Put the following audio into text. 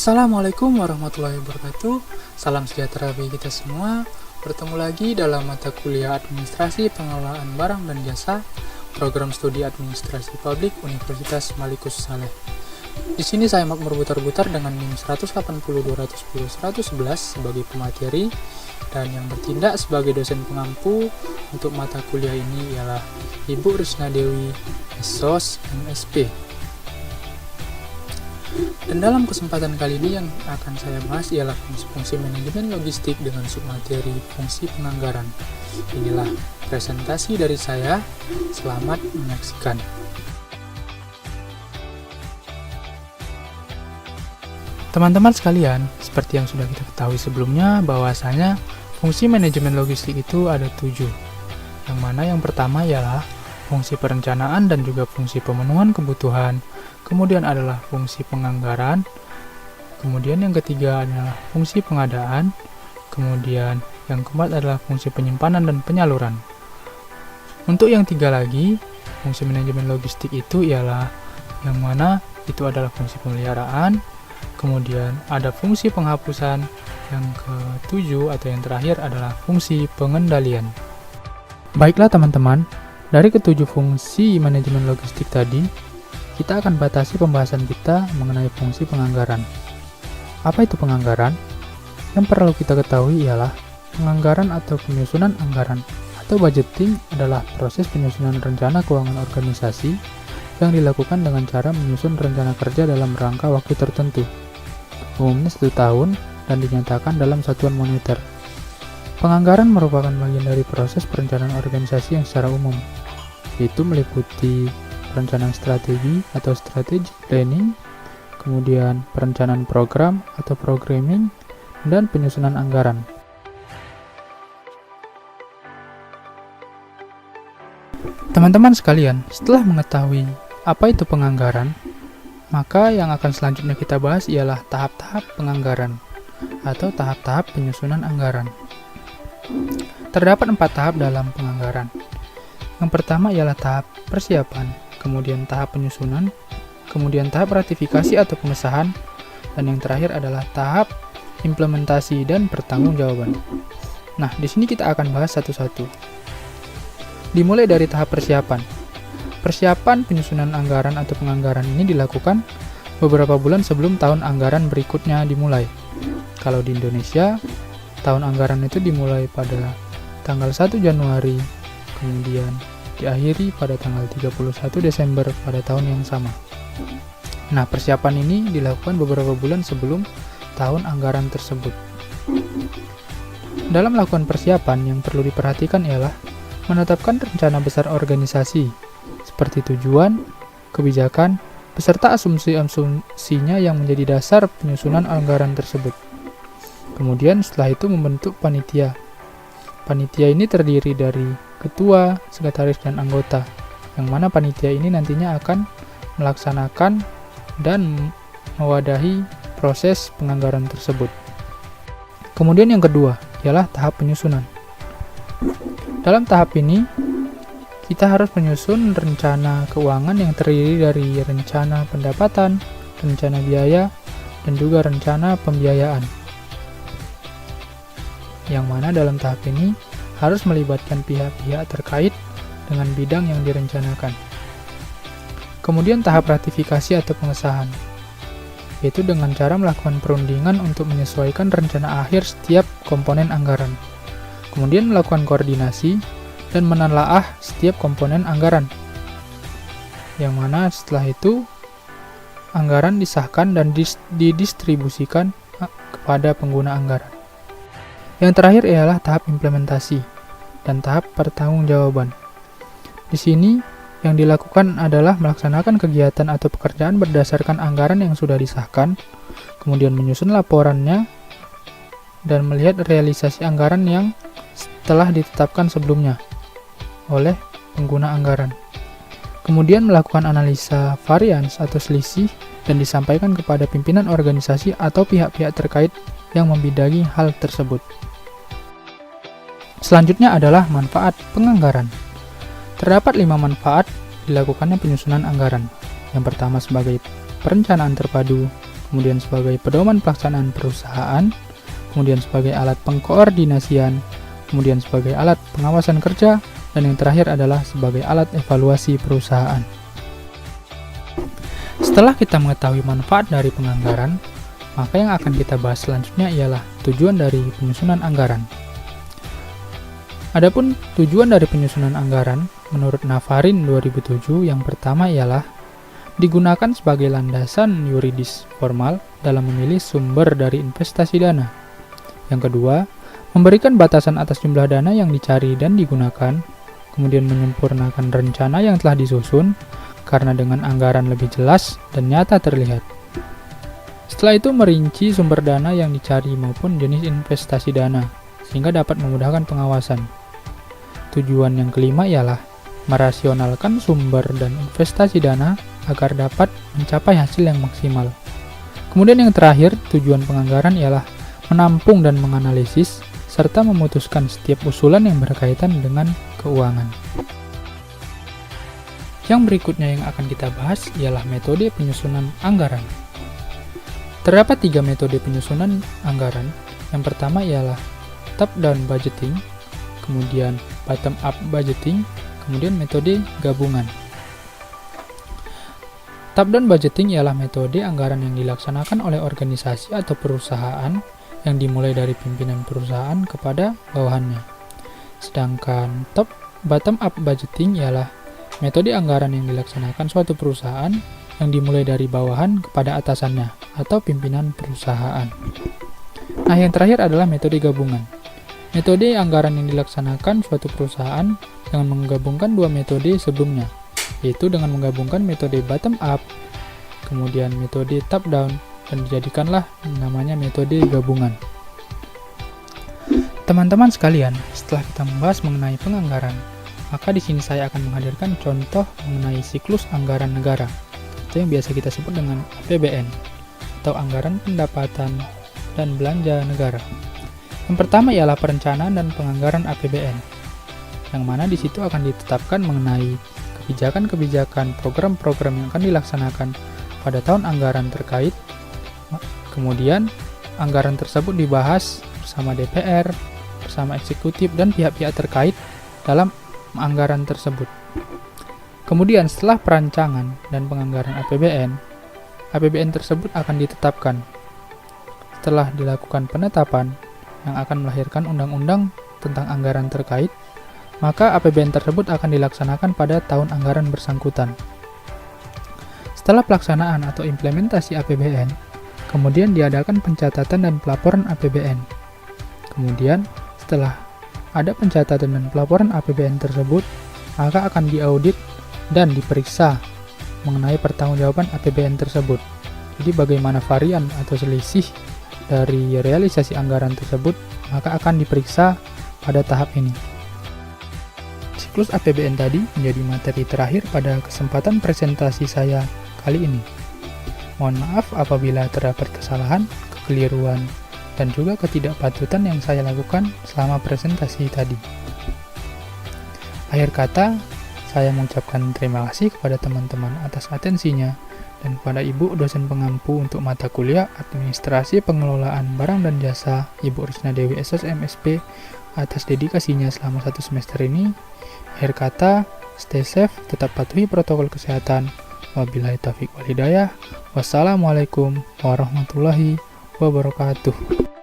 Assalamualaikum warahmatullahi wabarakatuh. Salam sejahtera bagi kita semua. Bertemu lagi dalam mata kuliah Administrasi Pengelolaan Barang dan Jasa, Program Studi Administrasi Publik Universitas Malikus Saleh. Di sini saya makmur butar-butar dengan NIM 180-210-111 sebagai pemateri, dan yang bertindak sebagai dosen pengampu untuk mata kuliah ini ialah Ibu Risna Dewi, SOS MSP. Dan dalam kesempatan kali ini yang akan saya bahas ialah fungsi manajemen logistik dengan submateri fungsi penganggaran. Inilah presentasi dari saya. Selamat menyaksikan. Teman-teman sekalian, seperti yang sudah kita ketahui sebelumnya, bahwasanya fungsi manajemen logistik itu ada 7. Yang mana yang pertama ialah fungsi perencanaan dan juga fungsi pemenuhan kebutuhan. Kemudian adalah fungsi penganggaran. Kemudian yang ketiga adalah fungsi pengadaan. Kemudian yang keempat adalah fungsi penyimpanan dan penyaluran. Untuk yang tiga lagi, fungsi manajemen logistik itu ialah yang mana itu adalah fungsi pemeliharaan. Kemudian ada fungsi penghapusan. Yang ketujuh atau yang terakhir adalah fungsi pengendalian. Baiklah teman-teman, dari ketujuh fungsi manajemen logistik tadi, kita akan batasi pembahasan kita mengenai fungsi penganggaran. Apa itu penganggaran? Yang perlu kita ketahui ialah penganggaran atau penyusunan anggaran atau budgeting adalah proses penyusunan rencana keuangan organisasi yang dilakukan dengan cara menyusun rencana kerja dalam rangka waktu tertentu, umumnya 1 tahun dan dinyatakan dalam satuan moneter. Penganggaran merupakan bagian dari proses perencanaan organisasi yang secara umum, yaitu meliputi perencanaan strategi atau strategic planning, kemudian perencanaan program atau programming, dan penyusunan anggaran. Teman-teman sekalian, setelah mengetahui apa itu penganggaran, maka yang akan selanjutnya kita bahas ialah tahap-tahap penganggaran atau tahap-tahap penyusunan anggaran. Terdapat 4 tahap dalam penganggaran. Yang pertama ialah tahap persiapan, kemudian tahap penyusunan, kemudian tahap ratifikasi atau pengesahan, dan yang terakhir adalah tahap implementasi dan pertanggungjawaban. Nah, di sini kita akan bahas satu-satu. Dimulai dari tahap persiapan. Persiapan penyusunan anggaran atau penganggaran ini dilakukan beberapa bulan sebelum tahun anggaran berikutnya dimulai. Kalau di Indonesia, tahun anggaran itu dimulai pada tanggal 1 Januari, kemudian diakhiri pada tanggal 31 Desember pada tahun yang sama. Nah, persiapan ini dilakukan beberapa bulan sebelum tahun anggaran tersebut. Dalam melakukan persiapan, yang perlu diperhatikan ialah menetapkan rencana besar organisasi, seperti tujuan, kebijakan, beserta asumsi-asumsinya yang menjadi dasar penyusunan anggaran tersebut. Kemudian setelah itu membentuk panitia. Panitia ini terdiri dari ketua, sekretaris, dan anggota, yang mana panitia ini nantinya akan melaksanakan dan mewadahi proses penganggaran tersebut. Kemudian yang kedua ialah tahap penyusunan. Dalam tahap ini, kita harus menyusun rencana keuangan yang terdiri dari rencana pendapatan, rencana biaya, dan juga rencana pembiayaan. Yang mana dalam tahap ini harus melibatkan pihak-pihak terkait dengan bidang yang direncanakan. Kemudian tahap ratifikasi atau pengesahan, yaitu dengan cara melakukan perundingan untuk menyesuaikan rencana akhir setiap komponen anggaran. Kemudian melakukan koordinasi dan menelaah setiap komponen anggaran. Yang mana setelah itu anggaran disahkan dan didistribusikan kepada pengguna anggaran. Yang terakhir ialah tahap implementasi dan tahap pertanggungjawaban. Di sini yang dilakukan adalah melaksanakan kegiatan atau pekerjaan berdasarkan anggaran yang sudah disahkan, kemudian menyusun laporannya dan melihat realisasi anggaran yang telah ditetapkan sebelumnya oleh pengguna anggaran. Kemudian melakukan analisa varians atau selisih dan disampaikan kepada pimpinan organisasi atau pihak-pihak terkait yang membidangi hal tersebut. Selanjutnya adalah manfaat penganggaran. Terdapat 5 manfaat dilakukannya penyusunan anggaran. Yang pertama sebagai perencanaan terpadu, kemudian sebagai pedoman pelaksanaan perusahaan, kemudian sebagai alat pengkoordinasian, kemudian sebagai alat pengawasan kerja, dan yang terakhir adalah sebagai alat evaluasi perusahaan. Setelah kita mengetahui manfaat dari penganggaran, maka yang akan kita bahas selanjutnya ialah tujuan dari penyusunan anggaran. Adapun tujuan dari penyusunan anggaran, menurut Navarin 2007, yang pertama ialah digunakan sebagai landasan yuridis formal dalam memilih sumber dari investasi dana. Yang kedua, memberikan batasan atas jumlah dana yang dicari dan digunakan, kemudian menyempurnakan rencana yang telah disusun, karena dengan anggaran lebih jelas dan nyata terlihat. Setelah itu merinci sumber dana yang dicari maupun jenis investasi dana, sehingga dapat memudahkan pengawasan. Tujuan yang kelima ialah merasionalkan sumber dan investasi dana agar dapat mencapai hasil yang maksimal. Kemudian yang terakhir, tujuan penganggaran ialah menampung dan menganalisis, serta memutuskan setiap usulan yang berkaitan dengan keuangan. Yang berikutnya yang akan kita bahas ialah metode penyusunan anggaran. Terdapat 3 metode penyusunan anggaran. Yang pertama ialah top-down budgeting, kemudian bottom-up budgeting, kemudian metode gabungan. Top-down budgeting ialah metode anggaran yang dilaksanakan oleh organisasi atau perusahaan yang dimulai dari pimpinan perusahaan kepada bawahannya. Sedangkan bottom-up budgeting ialah metode anggaran yang dilaksanakan suatu perusahaan yang dimulai dari bawahan kepada atasannya atau pimpinan perusahaan. Nah, yang terakhir adalah metode gabungan. Metode anggaran yang dilaksanakan suatu perusahaan dengan menggabungkan 2 metode sebelumnya, yaitu dengan menggabungkan metode bottom up, kemudian metode top down, dan dijadikanlah namanya metode gabungan. Teman-teman sekalian, setelah kita membahas mengenai penganggaran, maka di sini saya akan menghadirkan contoh mengenai siklus anggaran negara, atau yang biasa kita sebut dengan APBN, atau Anggaran Pendapatan dan Belanja Negara. Yang pertama ialah perencanaan dan penganggaran APBN, yang mana di situ akan ditetapkan mengenai kebijakan-kebijakan program-program yang akan dilaksanakan pada tahun anggaran terkait. Kemudian, anggaran tersebut dibahas bersama DPR, bersama eksekutif, dan pihak-pihak terkait dalam anggaran tersebut. Kemudian, setelah perancangan dan penganggaran APBN tersebut akan ditetapkan. Setelah dilakukan penetapan, yang akan melahirkan undang-undang tentang anggaran terkait, maka APBN tersebut akan dilaksanakan pada tahun anggaran bersangkutan. Setelah pelaksanaan atau implementasi APBN, kemudian diadakan pencatatan dan pelaporan APBN. Kemudian, setelah ada pencatatan dan pelaporan APBN tersebut, maka akan diaudit dan diperiksa mengenai pertanggungjawaban APBN tersebut. Jadi bagaimana varian atau selisih dari realisasi anggaran tersebut, maka akan diperiksa pada tahap ini. Siklus APBN tadi menjadi materi terakhir pada kesempatan presentasi saya kali ini. Mohon maaf apabila terdapat kesalahan, kekeliruan, dan juga ketidakpatutan yang saya lakukan selama presentasi tadi. Akhir kata, saya mengucapkan terima kasih kepada teman-teman atas atensinya, dan kepada Ibu dosen pengampu untuk mata kuliah Administrasi Pengelolaan Barang dan Jasa, Ibu Risna Dewi SSM SP, atas dedikasinya selama 1 semester ini. Akhir kata, stay safe, tetap patuhi protokol kesehatan. Wabillahi taufiq wal hidayah. Wassalamualaikum warahmatullahi wabarakatuh.